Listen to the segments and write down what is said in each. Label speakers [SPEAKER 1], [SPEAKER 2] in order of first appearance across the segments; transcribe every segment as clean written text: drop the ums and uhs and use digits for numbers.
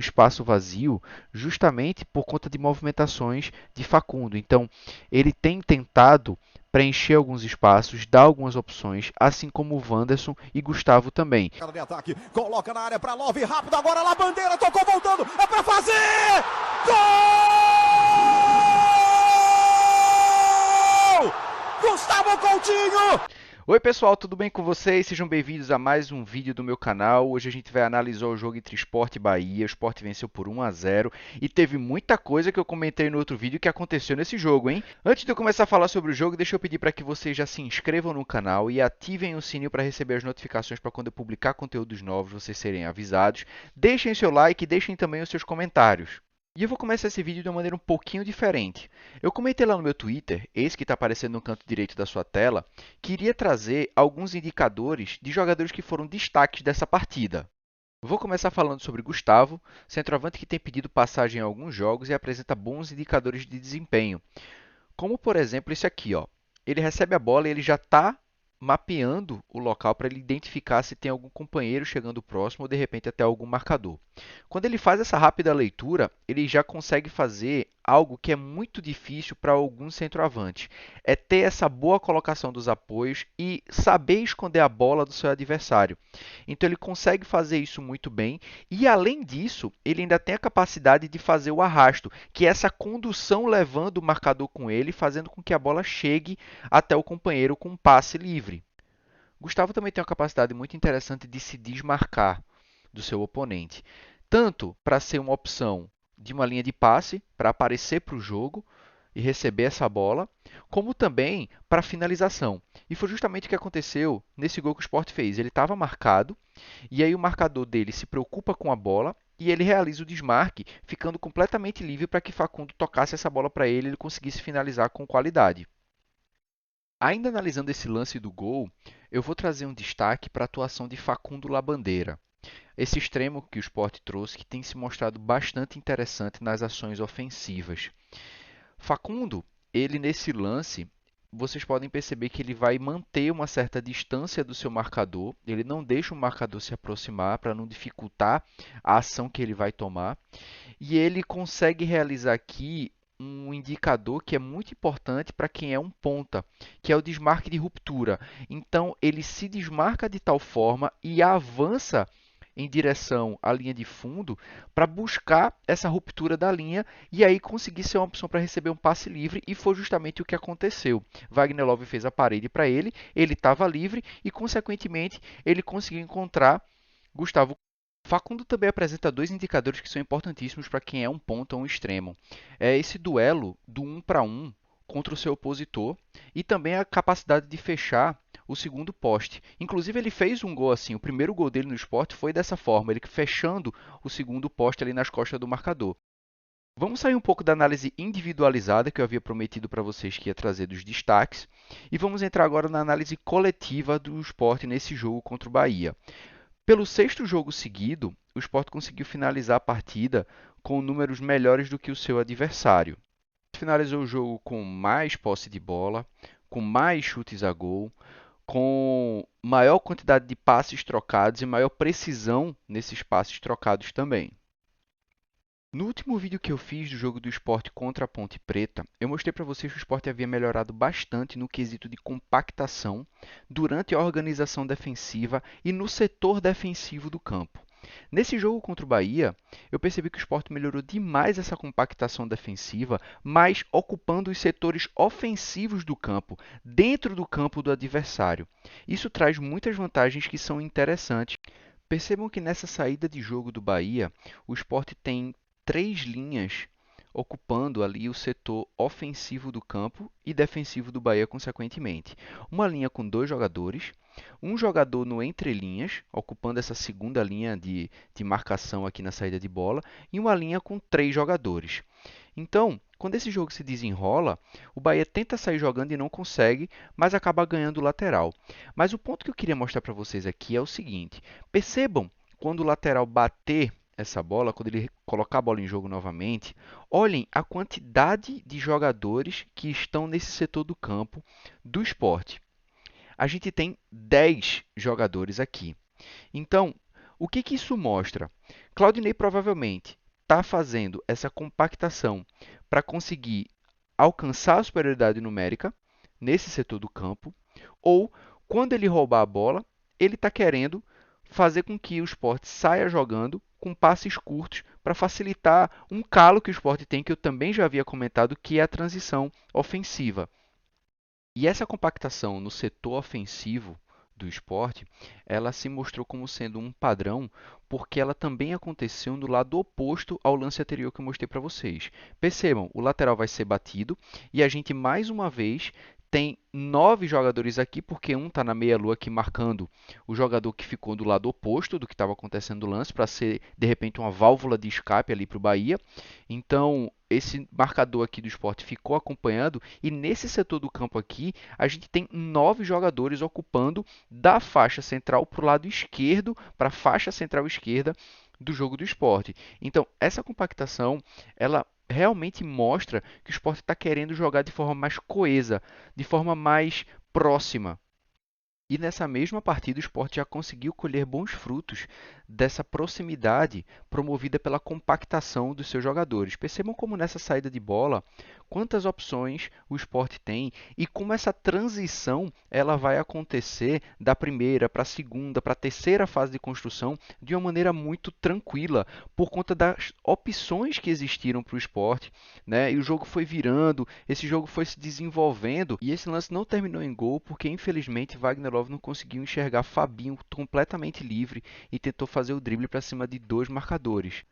[SPEAKER 1] espaço vazio justamente por conta de movimentações de Facundo. Então, ele tem tentado preencher alguns espaços, dar algumas opções, assim como o Wanderson e Gustavo também.
[SPEAKER 2] Cara de ataque, coloca na área para Love, rápido agora lá, Bandeira, tocou voltando, é para fazer! Gol! Gustavo Coutinho!
[SPEAKER 1] Oi pessoal, tudo bem com vocês? Sejam bem-vindos a mais um vídeo do meu canal. Hoje a gente vai analisar o jogo entre Sport e Bahia. O Sport venceu por 1-0 e teve muita coisa que eu comentei no outro vídeo que aconteceu nesse jogo, hein? Antes de eu começar a falar sobre o jogo, deixa eu pedir para que vocês já se inscrevam no canal e ativem o sininho para receber as notificações para quando eu publicar conteúdos novos vocês serem avisados. Deixem seu like e deixem também os seus comentários. E eu vou começar esse vídeo de uma maneira um pouquinho diferente. Eu comentei lá no meu Twitter, esse que está aparecendo no canto direito da sua tela, que iria trazer alguns indicadores de jogadores que foram destaques dessa partida. Vou começar falando sobre Gustavo, centroavante que tem pedido passagem em alguns jogos e apresenta bons indicadores de desempenho. Como, por exemplo, esse aqui, ó. Ele recebe a bola e ele já está mapeando o local para ele identificar se tem algum companheiro chegando próximo ou, de repente, até algum marcador. Quando ele faz essa rápida leitura, ele já consegue fazer algo que é muito difícil para algum centroavante. É ter essa boa colocação dos apoios e saber esconder a bola do seu adversário. Então, ele consegue fazer isso muito bem e, além disso, ele ainda tem a capacidade de fazer o arrasto, que é essa condução levando o marcador com ele, fazendo com que a bola chegue até o companheiro com um passe livre. Gustavo também tem uma capacidade muito interessante de se desmarcar do seu oponente, tanto para ser uma opção de uma linha de passe, para aparecer para o jogo e receber essa bola, como também para finalização. E foi justamente o que aconteceu nesse gol que o Sport fez. Ele estava marcado, e aí o marcador dele se preocupa com a bola, e ele realiza o desmarque, ficando completamente livre para que Facundo tocasse essa bola para ele e ele conseguisse finalizar com qualidade. Ainda analisando esse lance do gol, eu vou trazer um destaque para a atuação de Facundo Labandeira. Esse extremo que o Sport trouxe, que tem se mostrado bastante interessante nas ações ofensivas. Facundo, ele nesse lance, vocês podem perceber que ele vai manter uma certa distância do seu marcador, ele não deixa o marcador se aproximar para não dificultar a ação que ele vai tomar, e ele consegue realizar aqui um indicador que é muito importante para quem é um ponta, que é o desmarque de ruptura. Então, ele se desmarca de tal forma e avança em direção à linha de fundo para buscar essa ruptura da linha e aí conseguir ser uma opção para receber um passe livre, e foi justamente o que aconteceu. Wagner Love fez a parede para ele, ele estava livre e, consequentemente, ele conseguiu encontrar Gustavo. Facundo também apresenta dois indicadores que são importantíssimos para quem é um ponta ou um extremo. É esse duelo do 1 para 1 contra o seu opositor e também a capacidade de fechar o segundo poste. Inclusive, ele fez um gol assim. O primeiro gol dele no Sport foi dessa forma, ele fechando o segundo poste ali nas costas do marcador. Vamos sair um pouco da análise individualizada que eu havia prometido para vocês que ia trazer dos destaques e vamos entrar agora na análise coletiva do Sport nesse jogo contra o Bahia. Pelo sexto jogo seguido, o Sport conseguiu finalizar a partida com números melhores do que o seu adversário. Finalizou o jogo com mais posse de bola, com mais chutes a gol, com maior quantidade de passes trocados e maior precisão nesses passes trocados também. No último vídeo que eu fiz do jogo do Sport contra a Ponte Preta, eu mostrei para vocês que o Sport havia melhorado bastante no quesito de compactação durante a organização defensiva e no setor defensivo do campo. Nesse jogo contra o Bahia, eu percebi que o Sport melhorou demais essa compactação defensiva, mas ocupando os setores ofensivos do campo, dentro do campo do adversário. Isso traz muitas vantagens que são interessantes. Percebam que nessa saída de jogo do Bahia, o Sport tem três linhas ocupando ali o setor ofensivo do campo e defensivo do Bahia, consequentemente. Uma linha com dois jogadores, um jogador no entrelinhas, ocupando essa segunda linha de marcação aqui na saída de bola, e uma linha com três jogadores. Então, quando esse jogo se desenrola, o Bahia tenta sair jogando e não consegue, mas acaba ganhando o lateral. Mas o ponto que eu queria mostrar para vocês aqui é o seguinte: percebam quando o lateral bater essa bola, quando ele colocar a bola em jogo novamente, olhem a quantidade de jogadores que estão nesse setor do campo do Sport. A gente tem 10 jogadores aqui. Então, o que isso mostra? Claudinei provavelmente está fazendo essa compactação para conseguir alcançar a superioridade numérica nesse setor do campo, ou quando ele roubar a bola, ele está querendo fazer com que o Sport saia jogando com passes curtos para facilitar um calo que o Sport tem, que eu também já havia comentado, que é a transição ofensiva. E essa compactação no setor ofensivo do esporte, ela se mostrou como sendo um padrão, porque ela também aconteceu no lado oposto ao lance anterior que eu mostrei para vocês. Percebam, o lateral vai ser batido e a gente mais uma vez tem 9 jogadores aqui, porque um está na meia-lua aqui marcando o jogador que ficou do lado oposto do que estava acontecendo no lance, para ser de repente uma válvula de escape ali para o Bahia. Então, esse marcador aqui do Sport ficou acompanhando, e nesse setor do campo aqui, a gente tem 9 jogadores ocupando da faixa central para o lado esquerdo, para a faixa central esquerda do jogo do Sport. Então, essa compactação, ela realmente mostra que o Sport está querendo jogar de forma mais coesa, de forma mais próxima. E nessa mesma partida, o Sport já conseguiu colher bons frutos dessa proximidade promovida pela compactação dos seus jogadores. Percebam como nessa saída de bola, quantas opções o Sport tem e como essa transição ela vai acontecer da primeira para a segunda, para a terceira fase de construção de uma maneira muito tranquila, por conta das opções que existiram para o Sport, né? E o jogo foi virando, esse jogo foi se desenvolvendo, e esse lance não terminou em gol porque infelizmente Wagner Love não conseguiu enxergar Fabinho completamente livre e tentou fazer o drible para cima de dois marcadores.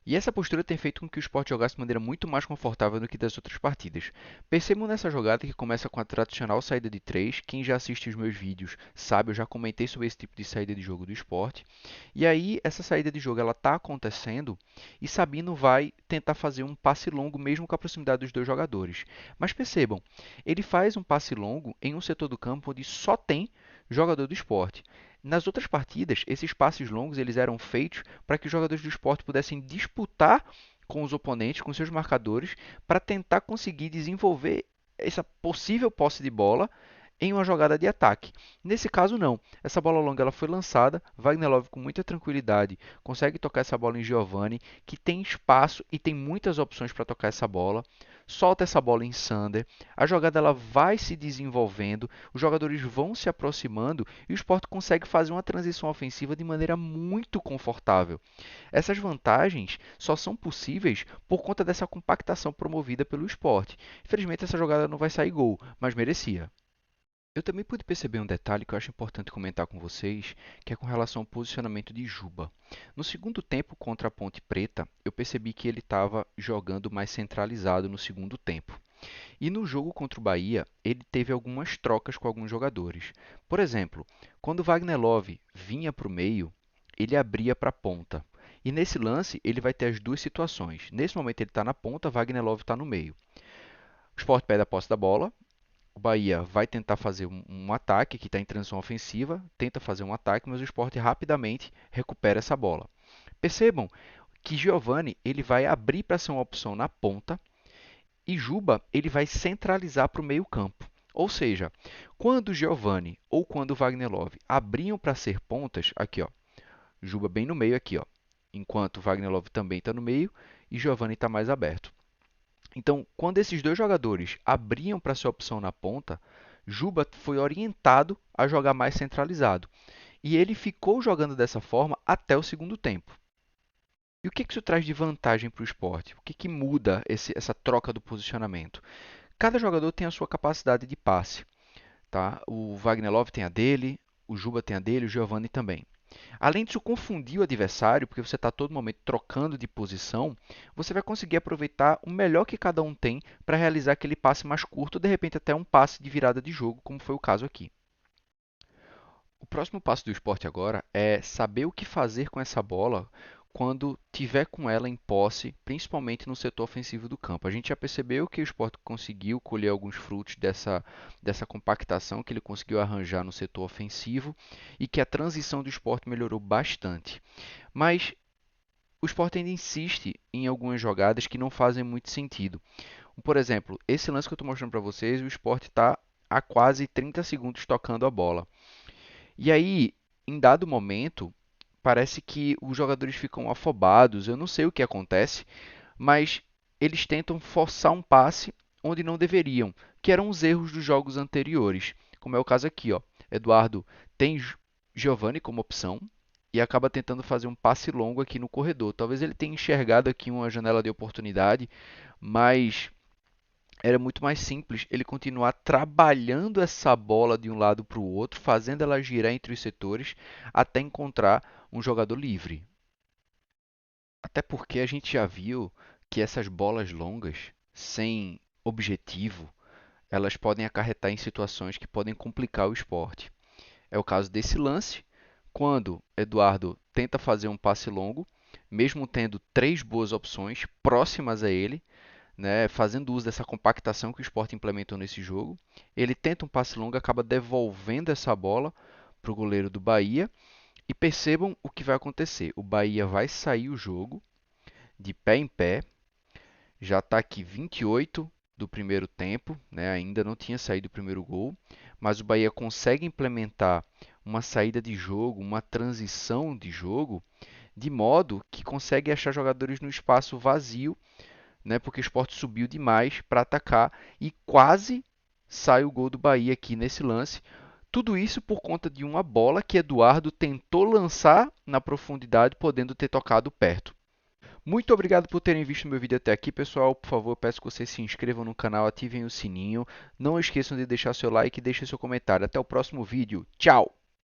[SPEAKER 1] E essa postura tem feito com que o Sport jogasse de maneira muito mais confortável do que das outras partidas. Percebam nessa jogada que começa com a tradicional saída de 3. Quem já assiste os meus vídeos sabe, eu já comentei sobre esse tipo de saída de jogo do Sport. E aí, essa saída de jogo ela está acontecendo e Sabino vai tentar fazer um passe longo mesmo com a proximidade dos dois jogadores. Mas percebam, ele faz um passe longo em um setor do campo onde só tem jogador do Sport. Nas outras partidas, esses passes longos eles eram feitos para que os jogadores do Sport pudessem disputar com os oponentes, com seus marcadores, para tentar conseguir desenvolver essa possível posse de bola em uma jogada de ataque. Nesse caso, não. Essa bola longa ela foi lançada, Wagner Love com muita tranquilidade consegue tocar essa bola em Giovani, que tem espaço e tem muitas opções para tocar essa bola. Solta essa bola em Sander, a jogada ela vai se desenvolvendo, os jogadores vão se aproximando e o Sport consegue fazer uma transição ofensiva de maneira muito confortável. Essas vantagens só são possíveis por conta dessa compactação promovida pelo Sport. Infelizmente essa jogada não vai sair gol, mas merecia. Eu também pude perceber um detalhe que eu acho importante comentar com vocês, que é com relação ao posicionamento de Juba. No segundo tempo contra a Ponte Preta, eu percebi que ele estava jogando mais centralizado no segundo tempo. E no jogo contra o Bahia, ele teve algumas trocas com alguns jogadores. Por exemplo, quando o Wagner Love vinha para o meio, ele abria para a ponta. E nesse lance, ele vai ter as duas situações. Nesse momento, ele está na ponta, Wagner Love está no meio. O Sport perde a posse da bola, o Bahia vai tentar fazer um ataque, que está em transição ofensiva, tenta fazer um ataque, mas o Sport rapidamente recupera essa bola. Percebam que Giovani ele vai abrir para ser uma opção na ponta e Juba ele vai centralizar para o meio campo. Ou seja, quando o Giovani ou quando o Wagner Love abriam para ser pontas, aqui ó, Juba bem no meio aqui ó, enquanto o Wagner Love também está no meio e Giovani está mais aberto. Então, quando esses dois jogadores abriam para sua opção na ponta, Juba foi orientado a jogar mais centralizado. E ele ficou jogando dessa forma até o segundo tempo. E o que isso traz de vantagem para o esporte? O que muda essa troca do posicionamento? Cada jogador tem a sua capacidade de passe. Tá? O Wagner Love tem a dele, o Juba tem a dele, o Giovani também. Além disso, confundir o adversário, porque você está a todo momento trocando de posição, você vai conseguir aproveitar o melhor que cada um tem para realizar aquele passe mais curto, de repente até um passe de virada de jogo, como foi o caso aqui. O próximo passo do esporte agora é saber o que fazer com essa bola quando tiver com ela em posse, principalmente no setor ofensivo do campo. A gente já percebeu que o esporte conseguiu colher alguns frutos dessa compactação que ele conseguiu arranjar no setor ofensivo e que a transição do esporte melhorou bastante. Mas o esporte ainda insiste em algumas jogadas que não fazem muito sentido. Por exemplo, esse lance que eu estou mostrando para vocês, o esporte está a quase 30 segundos tocando a bola. E aí, em dado momento, Parece que os jogadores ficam afobados, eu não sei o que acontece, mas eles tentam forçar um passe onde não deveriam, que eram os erros dos jogos anteriores. Como é o caso aqui, ó. Eduardo tem Giovani como opção e acaba tentando fazer um passe longo aqui no corredor. Talvez ele tenha enxergado aqui uma janela de oportunidade, mas era muito mais simples ele continuar trabalhando essa bola de um lado para o outro, fazendo ela girar entre os setores até encontrar um jogador livre. Até porque a gente já viu que essas bolas longas, sem objetivo, elas podem acarretar em situações que podem complicar o esporte. É o caso desse lance, quando Eduardo tenta fazer um passe longo, mesmo tendo três boas opções próximas a ele, né, fazendo uso dessa compactação que o Sport implementou nesse jogo. Ele tenta um passe longo, acaba devolvendo essa bola para o goleiro do Bahia. E percebam o que vai acontecer. O Bahia vai sair o jogo de pé em pé. Já está aqui 28 do primeiro tempo, né? Ainda não tinha saído o primeiro gol, mas o Bahia consegue implementar uma saída de jogo, uma transição de jogo, de modo que consegue achar jogadores no espaço vazio, né? Porque o Sport subiu demais para atacar e quase sai o gol do Bahia aqui nesse lance. Tudo isso por conta de uma bola que Eduardo tentou lançar na profundidade, podendo ter tocado perto. Muito obrigado por terem visto meu vídeo até aqui, pessoal. Por favor, peço que vocês se inscrevam no canal, ativem o sininho. Não esqueçam de deixar seu like e deixem seu comentário. Até o próximo vídeo. Tchau!